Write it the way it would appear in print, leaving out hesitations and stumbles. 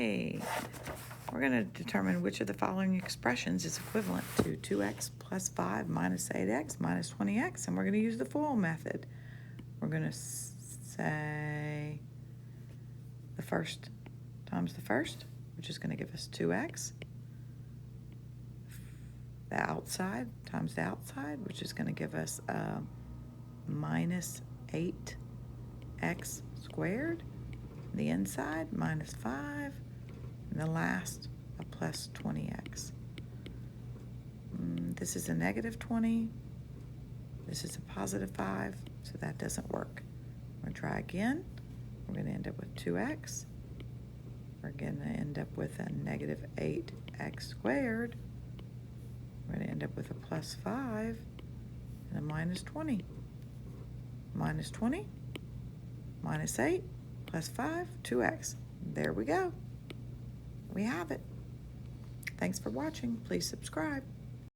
Okay, we're going to determine which of the following expressions is equivalent to 2x plus 5 minus 8x minus 20x, and we're going to use the FOIL method. We're going to say the first times the first, which is going to give us 2x. The outside times the outside, which is going to give us minus 8x squared. The inside, minus 5. And the last, a plus 20x. This is a negative 20. This is a positive 5, so that doesn't work. We're going to try again. We're going to end up with 2x. We're going to end up with a negative 8x squared. We're going to end up with a plus 5 and a minus 20. Minus 20, minus 8, plus 5, 2x. There we go. We have it. Thanks for watching. Please subscribe.